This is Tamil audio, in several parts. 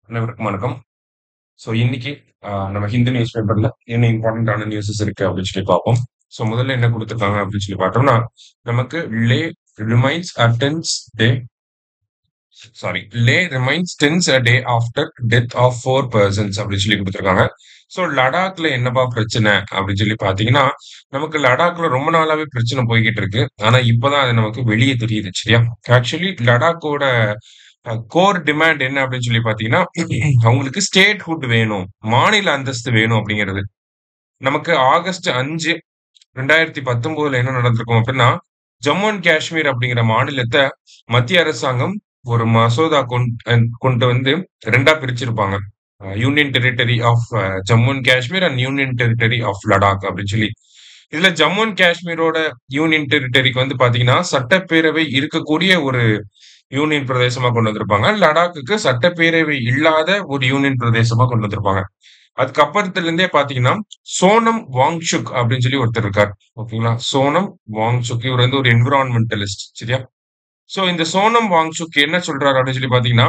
அனைவருக்கும் வணக்கம். இன்னைக்கு நம்ம ஹிந்து நியூஸ் பேப்பர்ல என்ன இம்பார்ட்டன்டான நியூஸஸ் இருக்கு அப்படின்னு சொல்லி பார்ப்போம். முதல்ல என்ன குடுத்துருக்காங்க அப்படின்னு சொல்லி பார்த்தோம்னா, நமக்கு lay remains attends day lay remains tense a day after death of 4 persons அப்படின்னு சொல்லி குடுத்துருக்காங்க. லடாக்ல என்னப்பா பிரச்சனை அப்படின்னு சொல்லி பார்த்தீங்கன்னா, நமக்கு லடாக்ல ரொம்ப நாளாவே பிரச்சனை போய்க்கிட்டு இருக்கு. ஆனா இப்பதான் அது நமக்கு வெளிய தெரியுது. சரியா? ஆக்சுவலி லடாக்கோட கோர் டிமாண்ட் என்ன அப்படின்னு சொல்லி பார்த்தீங்கன்னா, அவங்களுக்கு ஸ்டேட்ஹுட் வேணும். மாநில அந்தஸ்து வேணும் அப்படிங்கிறது. நமக்கு ஆகஸ்ட் 5, 2019ல என்ன நடந்திருக்கும் அப்படின்னா, ஜம்மு அண்ட் காஷ்மீர் அப்படிங்கிற மாநிலத்த மத்திய அரசாங்கம் ஒரு மசோதா கொண்டு வந்து 2ஆ பிரிச்சிருப்பாங்க. Union territory of Jammu and Kashmir and union territory of Ladakh அப்படின்னு சொல்லி. இதுல ஜம்மு அண்ட் காஷ்மீரோட யூனியன் டெரிட்டரிக்கு வந்து பாத்தீங்கன்னா, சட்டப்பேரவை இருக்கக்கூடிய ஒரு யூனியன் பிரதேசமா கொண்டு வந்திருப்பாங்க. லடாக்குக்கு சட்டப்பேரவை இல்லாத ஒரு யூனியன் பிரதேசமா கொண்டு வந்திருப்பாங்க. அதுக்கப்புறத்துல இருந்தே பாத்தீங்கன்னா, சோனம் வாங்சுக் அப்படின்னு சொல்லி ஒருத்தர் இருக்கார். ஓகேங்களா? சோனம் வாங்சுக் இவர் வந்து ஒரு என்விரான்மென்டலிஸ்ட். சரியா? இந்த சோனம் வாங்சுக் என்ன சொல்றாரு அப்படின்னு சொல்லி பாத்தீங்கன்னா,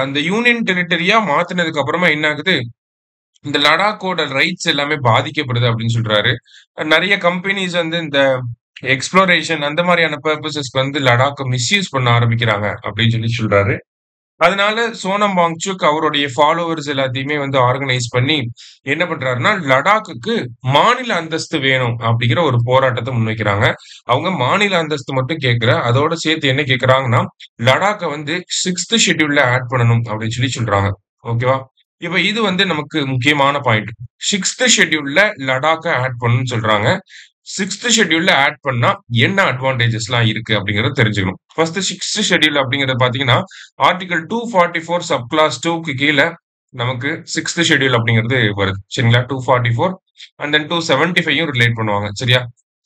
அந்த யூனியன் டெரிட்டரியா மாத்துனதுக்கு அப்புறமா என்ன ஆகுது? இந்த லடாக்கோட ரைட்ஸ் எல்லாமே பாதிக்கப்படுது அப்படின்னு சொல்றாரு. நெறைய கம்பெனிஸ் வந்து இந்த எக்ஸ்ப்ளோரேஷன் அந்த மாதிரியான பர்ப்பஸஸ்க்கு வந்து லடாக்க மிஸ்யூஸ் பண்ண ஆரம்பிக்கிறாங்க அப்படின்னு சொல்லி சொல்றாரு. அதனால சோனம் வாங்சுக் அவருடைய ஃபாலோவர்ஸ் எல்லாத்தையுமே வந்து ஆர்கனைஸ் பண்ணி என்ன பண்றாருன்னா, லடாக்குக்கு மாநில அந்தஸ்து வேணும் அப்படிங்கிற ஒரு போராட்டத்த முன்வைக்கிறாங்க. அவங்க மாநில அந்தஸ்து மட்டும் கேட்கல. அதோட சேர்த்து என்ன கேட்கறாங்கன்னா, லடாக்க வந்து 6த் ஷெட்யூல்ல ஆட் பண்ணணும் அப்படின்னு சொல்லி சொல்றாங்க. ஓகேவா? இப்ப இது வந்து நமக்கு முக்கியமான பாயிண்ட். 6த் ஷெட்யூல்ல லடாக்க ஆட் பண்ணணும்னு சொல்றாங்க. 6த் ஷெட்யூல்ல ஆட் பண்ணா என்ன அட்வான்டேஜஸ்லாம் இருக்கு அப்படிங்கறத தெரிஞ்சுக்கணும். ஃபர்ஸ்ட் 6த் ஷெட்யூல் அப்படிங்கறது பாத்தீங்கன்னா, ஆர்டிகிள் 244 சப் கிளாஸ் 2க்கு கீழ நமக்கு 6த் ஷெட்யூல் அப்படிங்கிறது வருது. சரிங்களா? 244 அண்ட் தென் 275யும் ரிலேட் பண்ணுவாங்க. சரியா?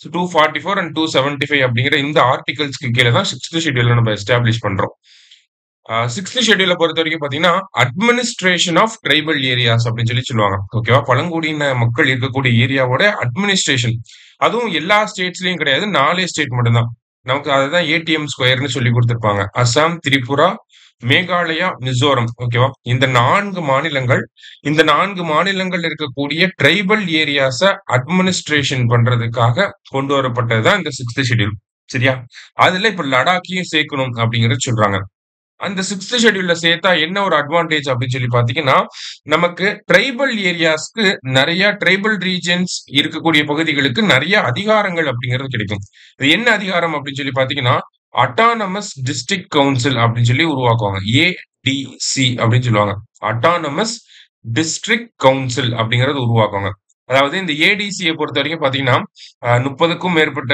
244 அண்ட் 275 அப்படிங்கிற இந்த ஆர்டிகல்ஸ்க்கு கீழ தான் 6த் ஷெட்யூல்ல நம்ம எஸ்டாப்ளிஷ் பண்றோம். 6த் ஷெட்யூல பொறுத்தவரைக்கும் பாத்தீங்கன்னா, அட்மினிஸ்ட்ரேஷன் ஆஃப் ட்ரைபல் ஏரியாஸ் அப்படின்னு சொல்லி சொல்லுவாங்க. ஓகேவா? பழங்குடியின மக்கள் இருக்கக்கூடிய ஏரியாவோட அட்மினிஸ்ட்ரேஷன். அதுவும் எல்லா ஸ்டேட்ஸ்லயும் கிடையாது. 4 ஸ்டேட் மட்டும் தான். நமக்கு அதுதான் ஏடிஎம் ஸ்கொயர்ன்னு சொல்லி குடுத்திருப்பாங்க. அசாம், திரிபுரா, மேகாலயா, மிசோரம். ஓகேவா? இந்த 4 மாநிலங்கள்ல இருக்கக்கூடிய ட்ரைபல் ஏரியாஸ அட்மினிஸ்ட்ரேஷன் பண்றதுக்காக கொண்டு வரப்பட்டது தான் இந்த 6த் ஷெட்யூல். சரியா? அதுல இப்ப லடாக்கையும் சேர்க்கணும் அப்படிங்கறத சொல்றாங்க. அந்த 6த் ஷெட்யூல்ல சேர்த்தா என்ன ஒரு அட்வான்டேஜ் அப்படின்னு சொல்லி பாத்தீங்கன்னா, நமக்கு ட்ரைபல் ஏரியாஸ்க்கு நெறைய ட்ரைபல் ரீஜியன்ஸ் இருக்கக்கூடிய பகுதிகளுக்கு நெறைய அதிகாரங்கள் அப்படிங்கிறது கிடைக்கும். இது என்ன அதிகாரம் அப்படின்னு சொல்லி பாத்தீங்கன்னா, அட்டானமஸ் டிஸ்ட்ரிக்ட் கவுன்சில் அப்படின்னு சொல்லி உருவாக்குவாங்க. ஏடிசி அப்படின்னு சொல்லுவாங்க. அட்டானமஸ் டிஸ்ட்ரிக்ட் கவுன்சில் அப்படிங்கறது உருவாக்குவாங்க. அதாவது இந்த ஏடிசியை பொறுத்தவரைக்கும் பாத்தீங்கன்னா, 30க்கும் மேற்பட்ட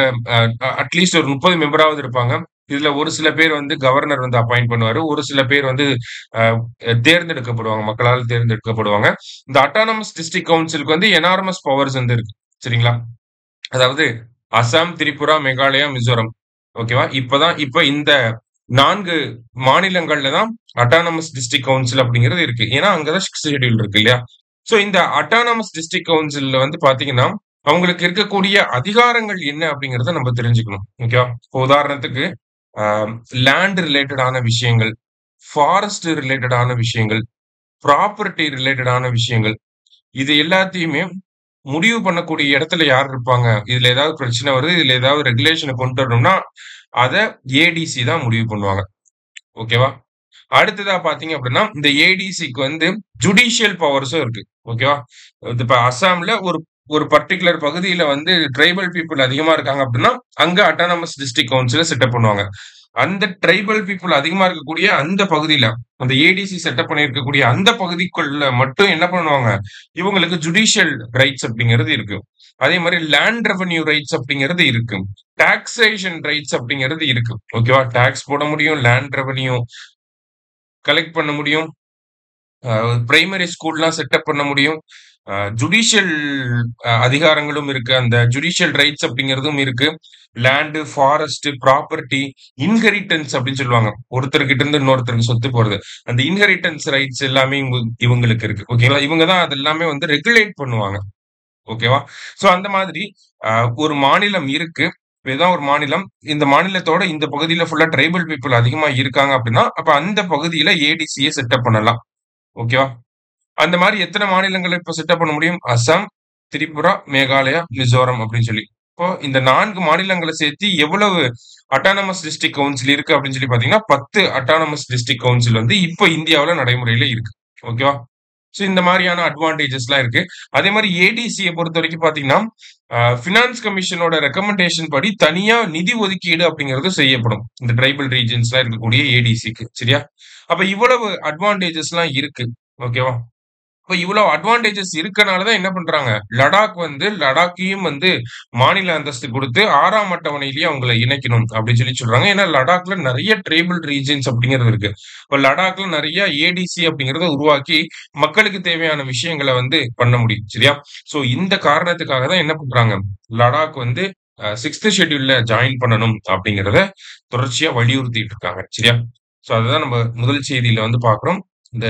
அட்லீஸ்ட் ஒரு 30 மெம்பராவது இருப்பாங்க. இதுல ஒரு சில பேர் வந்து கவர்னர் வந்து அப்பாயிண்ட் பண்ணுவாரு. ஒரு சில பேர் வந்து அ தேர்ந்தெடுக்கப்படுவாங்க. மக்களால் தேர்ந்தெடுக்கப்படுவாங்க. இந்த அட்டானமஸ் டிஸ்ட்ரிக்ட் கவுன்சிலுக்கு வந்து எனார்மஸ் பவர்ஸ் வந்து இருக்கு. சரிங்களா? அதாவது அசாம், திரிபுரா, மேகாலயா, மிசோரம். ஓகேவா? இப்ப இந்த 4 மாநிலங்கள்ல தான் அட்டானமஸ் டிஸ்ட்ரிக்ட் கவுன்சில் அப்படிங்கிறது இருக்கு. ஏன்னா, அங்க தான் 6த் ஷெட்யூல் இருக்கு இல்லையா? இந்த அட்டானமஸ் டிஸ்ட்ரிக்ட் கவுன்சில்ல வந்து பாத்தீங்கன்னா, அவங்களுக்கு இருக்கக்கூடிய அதிகாரங்கள் என்ன அப்படிங்கிறத நம்ம தெரிஞ்சுக்கணும். ஓகேவா? இப்ப உதாரணத்துக்கு அ லேண்ட் ரிலேட்டடான விஷயங்கள், ஃபாரஸ்ட் ரிலேட்டடான விஷயங்கள், ப்ராப்பர்ட்டி ரிலேட்டடான விஷயங்கள். இது எல்லாத்தையுமே முடிவு பண்ணக்கூடிய இடத்துல யார் இருப்பாங்க? இதுல ஏதாவது பிரச்சனை வருது, இதுல ஏதாவது ரெகுலேஷன கொண்டு வரணும்னா, அத ஏடிசி தான் முடிவு பண்ணுவாங்க. ஓகேவா? அடுத்ததா பார்த்தீங்க அப்படின்னா, இந்த ஏடிசிக்கு வந்து ஜுடிஷியல் பவர்ஸும் இருக்கு. ஓகேவா? இது இப்ப அசாம்ல ஒரு ஒரு பர்ட்டிகுலர் பகுதியில வந்து ட்ரைபல் பீப்பிள் அதிகமா இருக்காங்க அப்படின்னா, அங்க அட்டானமஸ் டிஸ்ட்ரிக்ட் கவுன்சில செட்டப் பண்ணுவாங்க. அந்த ட்ரைபல் பீப்பிள் அதிகமா இருக்கக்கூடிய அந்த பகுதியில, அந்த ஏடிசி செட்டப் பண்ணியிருக்கக்கூடிய அந்த பகுதிக்குள்ள மட்டும் என்ன பண்ணுவாங்க, இவங்களுக்கு ஜுடிஷியல் ரைட்ஸ் அப்படிங்கிறது இருக்கு. அதே மாரி லேண்ட் ரெவென்யூ ரைட்ஸ் அப்படிங்கிறது இருக்கு. டாக்ஸேஷன் ரைட்ஸ் அப்படிங்கிறது இருக்கு. ஓகேவா? டாக்ஸ் போட முடியும், லேண்ட் ரெவென்யூ கலெக்ட் பண்ண முடியும். பிரைமரி ஸ்கூல்லாம் செட்டப் பண்ண முடியும். ஜுடிஷியல் அதிகாரங்களும் இருக்கு. அந்த ஜுடிஷியல் ரைட்ஸ் அப்படிங்கிறதும் இருக்கு. லேண்ட், ஃபாரஸ்ட், ப்ராப்பர்ட்டி, இன்ஹெரிட்டன்ஸ் அப்படின்னு சொல்லுவாங்க. ஒருத்தர்கிட்ட இருந்து இன்னொருத்தருக்கு சொத்து போறது. அந்த இன்ஹெரிட்டன்ஸ் ரைட்ஸ் எல்லாமே இவங்களுக்கு இருக்கு. ஓகேங்களா? இவங்க தான் அது எல்லாமே வந்து ரெகுலேட் பண்ணுவாங்க. ஓகேவா? அந்த மாதிரி ஒரு மாநிலம் இருக்கு. இதுதான் ஒரு மாநிலம். இந்த மாநிலத்தோட இந்த பகுதியில ஃபுல்லா ட்ரைபல் பீப்பிள் அதிகமா இருக்காங்க அப்படின்னா, அப்ப அந்த பகுதியில ஏடிசிய செட்டப் பண்ணலாம். ஓகேவா? அந்த மாரி எத்தன மாநிலங்கள இப்ப செட்டப் பண்ண முடியும்? அசாம், திரிபுரா, மேகாலயா, மிசோரம் அப்படின்னு சொல்லி. இப்போ இந்த 4 மாநிலங்கள சேர்த்து எவ்வளவு அட்டானமஸ் டிஸ்ட்ரிக்ட் கவுன்சில் இருக்கு அப்படின்னு சொல்லி பார்த்தீங்கன்னா, 10 அட்டானமஸ் டிஸ்ட்ரிக்ட் கவுன்சில் வந்து இப்ப இந்தியாவுல நடைமுறையில இருக்கு. ஓகேவா? ஸோ இந்த மாரியான அட்வான்டேஜஸ்லாம் இருக்கு. அதே மாரி ஏடிசிய பொறுத்தவரைக்கும் பார்த்தீங்கன்னா, பினான்ஸ் கமிஷனோட ரெக்கமெண்டேஷன் படி தனியா நிதி ஒதுக்கீடு அப்படிங்கிறது செய்யப்படும். இந்த ட்ரைபல் ரீஜியன்ஸ்ல இருக்கக்கூடிய ஏடிசிக்கு. சரியா? அப்ப இவ்வளவு அட்வான்டேஜஸ்லாம் இருக்கு. ஓகேவா? இப்ப இவ்வளவு அட்வான்டேஜஸ் இருக்கனால தான் என்ன பண்றாங்க, லடாக்கையும் வந்து மாநில அந்தஸ்து குடுத்து 6ஆம் அட்டவணையிலேயே அவங்கள இணைக்கணும் அப்படின்னு சொல்லி சொல்றாங்க. ஏன்னா லடாக்ல நெறைய ட்ரைபல் ரீஜியன்ஸ் அப்படிங்கிறது இருக்கு. இப்ப லடாக்ல நெறைய ஏடிசி அப்படிங்கிறத உருவாக்கி மக்களுக்கு தேவையான விஷயங்கள வந்து பண்ண முடியும். சரியா? சோ இந்த காரணத்துக்காக தான் என்ன பண்றாங்க, லடாக் வந்து 6த் ஷெட்யூல்ல ஜாயின் பண்ணணும் அப்படிங்கிறத தொடர்ச்சியா வலியுறுத்திட்டு இருக்காங்க. சரியா? சோ அதுதான் நம்ம முதல் செய்தியில வந்து பார்க்கிறோம். இந்த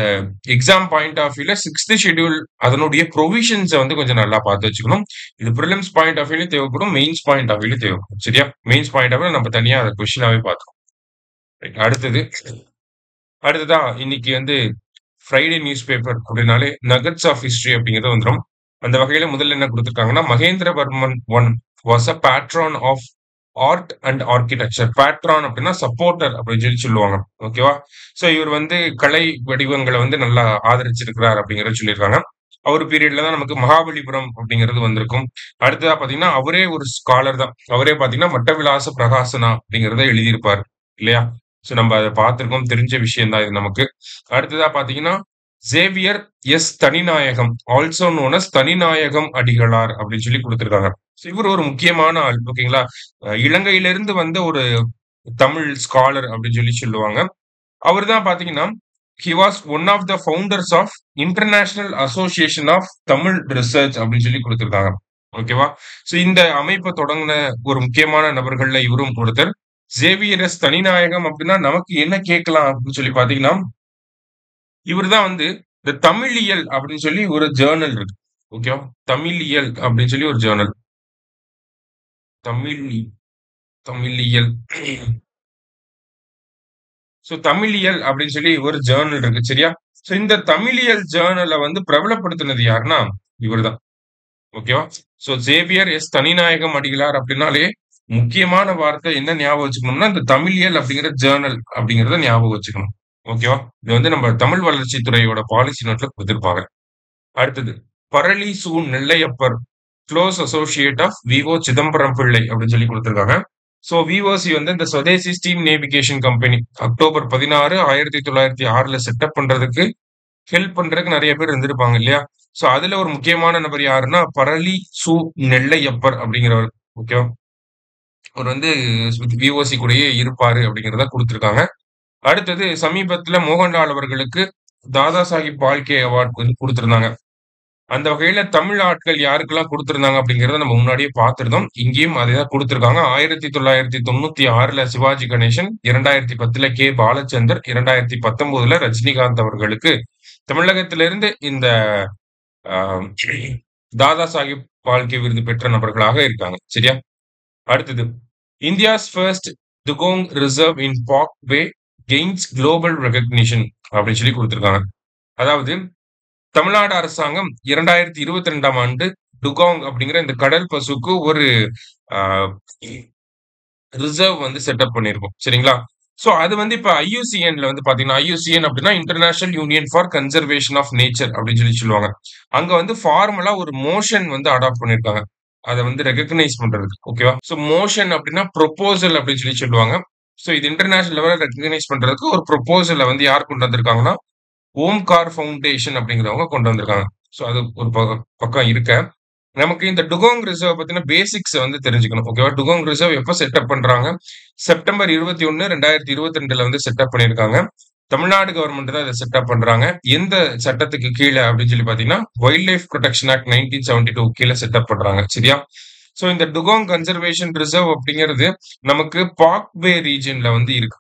எக்ஸாம் பாயிண்ட் ஆஃப் வியூல 6த் ஷெட்யூல் அதனுடைய ப்ரொவிஷன்ஸ வந்து கொஞ்சம் நல்லா பார்த்து வச்சுக்கணும். இது பிரிலிம்ஸ் பாயிண்ட் ஆஃப் வியூலயும் தேவைப்படும். மெயின்ஸ் பாயிண்ட் ஆஃப் வியூலயும் தேவைப்படும். சரியா? மெயின்ஸ் பாயிண்ட் ஆஃப் வியூல நம்ம தனியா அத கொஸ்டினாவே பார்த்துருவோம். ரைட். அடுத்ததா இன்னைக்கு வந்து ஃப்ரைடே நியூஸ் பேப்பர் அப்படின்னாலே நகட்ஸ் ஆஃப் ஹிஸ்டரி அப்படிங்கிறது வந்துரும். அந்த வகையில முதல்ல என்ன குடுத்திருக்காங்கன்னா, Mahendravarman one was a patron of art and architecture. Patron அப்படின்னா சப்போர்ட்டர் அப்படின்னு சொல்லி சொல்லுவாங்க. ஓகேவா? சோ இவர் வந்து கலை வடிவங்கள வந்து நல்லா ஆதரிச்சிருக்கிறார் அப்படிங்கிறத சொல்லியிருக்காங்க. அவர் பீரியட்ல தான் நமக்கு மகாபலிபுரம் அப்படிங்கிறது வந்திருக்கும். அடுத்ததா பார்த்தீங்கன்னா, அவரே ஒரு ஸ்காலர் தான். அவரே பார்த்தீங்கன்னா, மட்டவிலாச பிரகாசனா அப்படிங்கிறத எழுதியிருப்பார். இல்லையா? சோ நம்ம அத பார்த்திருக்கோம். தெரிஞ்ச விஷயம் தான் இது நமக்கு. அடுத்ததா பார்த்தீங்கன்னா, Xavier S. Thaninayagam, also known as Thaninayagam Adigalar அப்படின்னு சொல்லி குடுத்திருக்காங்க. சோ இவர் ஒரு முக்கியமான ஆள். ஓகேங்களா? இலங்கையிலிருந்து வந்த ஒரு தமிழ் ஸ்காலர் அப்படின்னு சொல்லி சொல்லுவாங்க. அவர் தான் பார்த்தீங்கன்னா, he was one of the founders of international association of Tamil research அப்படின்னு சொல்லி குடுத்திருக்காங்க. ஓகேவா? சோ இந்த அமைப்ப தொடங்குன ஒரு முக்கியமான நபர்கள்ல இவரும் ஒருத்தர். Xavier S. தனிநாயகம் அப்படின்னா நமக்கு என்ன கேட்கலாம் அப்படின்னு சொல்லி பார்த்தீங்கன்னா, இவரு தான் வந்து இந்த தமிழியல் அப்படின்னு சொல்லி ஒரு ஜர்னல் இருக்கு. ஓகேவா? தமிழியல் அப்படின்னு சொல்லி ஒரு ஜர்னல். தமிழ் தமிழியல். சோ தமிழியல் அப்படின்னு சொல்லி ஒரு ஜர்னல் இருக்கு. சரியா? சோ இந்த தமிழியல் ஜர்னல வந்து பிரபலப்படுத்தினது யாருன்னா, இவர்தான். ஓகேவா? So Xavier S. Thaninayagam Adigalar அப்படின்னாலே, முக்கியமான வார்த்தை என்ன ஞாபகம் வச்சுக்கணும்னா, இந்த தமிழியல் அப்படிங்கிற ஜர்னல் அப்படிங்கிறத ஞாபகம் வச்சுக்கணும். ஓகேவா? இது வந்து நம்ம தமிழ் வளர்ச்சித் துறையோட பாலிசி நோட்ல குடுத்திருப்பாங்க. அடுத்தது, Parali Su. Nellaiyappar, close associate of V O. Chidambaram Pillai அப்படின்னு சொல்லி குடுத்திருக்காங்க. சோ வி.ஓ.சி வந்து இந்த Swadeshi steam navigation company October 16, 1906ல செட்டப் பண்றதுக்கு ஹெல்ப் பண்றதுக்கு நெறைய பேர் இருந்திருப்பாங்க இல்லையா? சோ அதுல ஒரு முக்கியமான நபர் யாருன்னா, பரளி சு. நெல்லையப்பர் அப்படிங்கிறவர். ஓகேவா? அவர் வந்து வி.ஓ.சி கூடயே இருப்பாரு அப்படிங்கிறத குடுத்திருக்காங்க. அடுத்தது சமீபத்துல மோகன்லால் அவர்களுக்கு தாதா சாஹிப் பால்கே அவார்ட் வந்து குடுத்திருந்தாங்க. அந்த வகையில தமிழ் ஆட்கள் யாருக்கெல்லாம் குடுத்திருந்தாங்க அப்படிங்கிறத நம்ம முன்னாடியே பார்த்திருந்தோம். இங்கேயும் அதே தான் குடுத்திருக்காங்க. 1996ல சிவாஜி கணேசன், 2010ல கே. பாலச்சந்தர், 2019ல ரஜினிகாந்த் அவர்களுக்கு தமிழகத்திலிருந்து இந்த அ தாதா சாஹிப் பால்கே விருது பெற்ற நபர்களாக இருக்காங்க. சரியா? அடுத்தது, India's first dugong reserve in பார்க்வே கெய்ன்ஸ் குளோபல் ரெகக்னிஷன் அப்படின்னு சொல்லி குடுத்திருக்காங்க. அதாவது தமிழ்நாடு அரசாங்கம் 2022ஆம் ஆண்டு டுகாங் அப்படிங்கிற இந்த கடல் பசுக்கு ஒரு அ ரிசர்வ் வந்து செட்டப் பண்ணியிருக்கோம். சரிங்களா? சோ அது வந்து இப்ப ஐயூசிஎன்ல வந்து பாத்தீங்கன்னா, ஐயூசிஎன் அப்படின்னா international union for conservation of nature அப்படின்னு சொல்லி சொல்லுவாங்க. அங்க வந்து ஃபார்மலா ஒரு மோஷன் வந்து அடாப்ட் பண்ணியிருக்காங்க. அத வந்து ரெகக்னைஸ் பண்றதுக்கு. ஓகேவா? சோ மோஷன் அப்படின்னா ப்ரொபோசல் அப்படின்னு சொல்லி சொல்லுவாங்க. சோ இது இன்டர்நேஷனல் லெவல்ல ரெகக்னைஸ் பண்றதுக்கு ஒரு ப்ரொபோசல வந்து யார் கொண்டு வந்திருக்காங்கன்னா, ஓம்கார் ஃபவுண்டேஷன் அப்படிங்கிறவங்க கொண்டு வந்திருக்காங்க. சோ அது ஒரு பக்கம் இருக்க. நமக்கு இந்த டுகோங் ரிசர்வ் பத்தின பேசிக்ஸ் வந்து தெரிஞ்சுக்கணும். ஓகேவா? டுகோங் ரிசர்வ் எப்ப செட்டப் பண்றாங்க? செப்டம்பர் 21, 2022ல வந்து செட்டப் பண்ணியிருக்காங்க. தமிழ்நாடு கவர்ன்மெண்ட் தான் இத செட்டப் பண்றாங்க. எந்த சட்டத்துக்கு கீழ அப்படின்னு சொல்லி பார்த்தீங்கன்னா, வைல்ட் லைஃப் புரொடெக்ஷன் ஆக்ட் 1972 கீழ செட்டப் பண்றாங்க. சரியா? சோ இந்த டுகோங் கன்சர்வேஷன் ரிசர்வ் அப்படிங்கிறது நமக்கு பார்க்வே ரீஜியன்ல வந்து இருக்கு.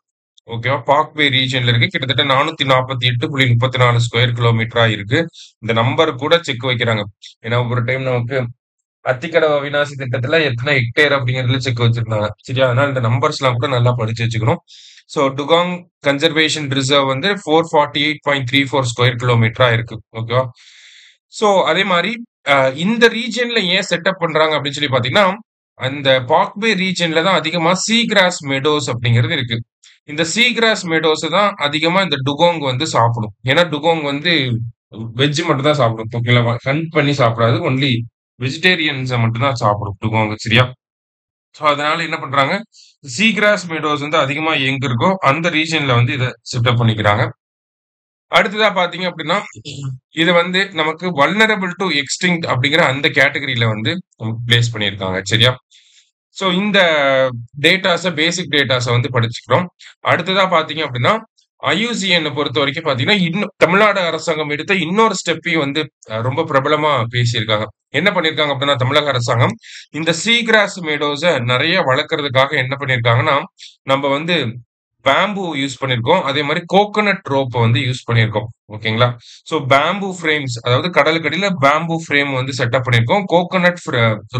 ஓகேவா? பார்க்வே ரீஜியன்ல இருக்கு. கிட்டத்தட்ட 448.34 ஸ்கொயர் கிலோமீட்டரா இருக்கு. இந்த நம்பர் கூட செக் வைக்கிறாங்க. ஏன்னா ஒரு டைம் நமக்கு அத்திக்கடவு அவிநாசி திட்டத்துல எத்தனை ஹெக்டேர் அப்படிங்கிறதுல செக் வச்சிருந்தாங்க. சரியா? அதனால இந்த நம்பர்ஸ்லாம் கூட நல்லா படிச்சு வச்சுக்கணும். ஸோ டுகாங் கன்சர்வேஷன் ரிசர்வ் வந்து 448.34 ஸ்கொயர் கிலோமீட்டரா இருக்கு. ஓகேவா? ஸோ அதே மாதிரி இந்த ரீஜியன்ல ஏன் செட்டப் பண்றாங்க அப்படின்னு சொல்லி பாத்தீங்கன்னா, அந்த பார்க்வே ரீஜியன்ல தான் அதிகமா சீ கிராஸ் மெடோஸ் அப்படிங்கிறது இருக்கு. இந்த சீ கிராஸ் மெடோஸ் தான் அதிகமா இந்த டுகோங் வந்து சாப்பிடும். ஏன்னா டுகோங் வந்து வெஜ் மட்டும் தான் சாப்பிடும். ஓகேங்களா? ஹண்ட் பண்ணி சாப்பிடாது. ஒன்லி வெஜிடேரியன்ஸ மட்டும் தான் சாப்பிடும் டுகோங். சரியா? ஸோ அதனால என்ன பண்றாங்க, சீ கிராஸ் மெடோஸ் வந்து அதிகமா எங்க இருக்கோ அந்த ரீஜியன்ல வந்து இத செட்டப் பண்ணிக்கிறாங்க. அடுத்ததா பாத்தீங்க அப்படின்னா, இது வந்து நமக்கு வல்னரபிள் டூ எக்ஸ்டிங்க்ட் அப்படிங்கிற அந்த கேட்டகரியில வந்து பிளேஸ் பண்ணியிருக்காங்க. சரியா? ஸோ இந்த பேசிக் டேட்டாஸ வந்து படிச்சுக்கிறோம். அடுத்ததா பாத்தீங்க அப்படின்னா, ஐயுசிஎன் பொறுத்தவரைக்கும் பாத்தீங்கன்னா, இன்னும் தமிழ்நாடு அரசாங்கம் எடுத்த இன்னொரு ஸ்டெப்பையும் வந்து ரொம்ப பிரபலமா பேசியிருக்காங்க. என்ன பண்ணியிருக்காங்க அப்படின்னா, தமிழக அரசாங்கம் இந்த சீ கிராஸ் மீடோஸ நெறைய வளர்க்கறதுக்காக என்ன பண்ணியிருக்காங்கன்னா, நம்ம வந்து பேம்பு யூஸ் பண்ணியிருக்கோம். அதே மாரி கோகனட் ரோப்ப வந்து யூஸ் பண்ணியிருக்கோம். ஓகேங்களா? ஸோ பேம்பு ஃப்ரேம்ஸ் அதாவது கடலுக்கு அடியில பேம்பு ஃப்ரேம் வந்து செட்டப் பண்ணியிருக்கோம். கோகனட்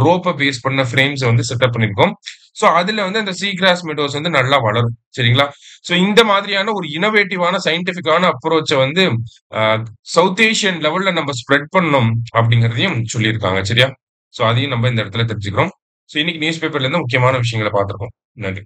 ரோப்ப பேஸ் பண்ண ஃப்ரேம்ஸ வந்து செட்டப் பண்ணியிருக்கோம். ஸோ அதுல வந்து அந்த சீ கிராஸ் மீடோஸ் வந்து நல்லா வளரும். சரிங்களா? ஸோ இந்த மாதிரியான ஒரு இன்னோவேட்டிவான சயின்டிஃபிக்கான அப்ரோச்ச வந்து அ சவுத் ஏசியன் லெவல்ல நம்ம ஸ்ப்ரெட் பண்ணணும் அப்படிங்கிறதையும் சொல்லியிருக்காங்க. சரியா? ஸோ அதையும் நம்ம இந்த இடத்துல தெரிஞ்சுக்கிறோம். ஸோ இன்னைக்கு நியூஸ் பேப்பர்ல இருந்து முக்கியமான விஷயங்கள பார்த்திருக்கோம். நன்றி.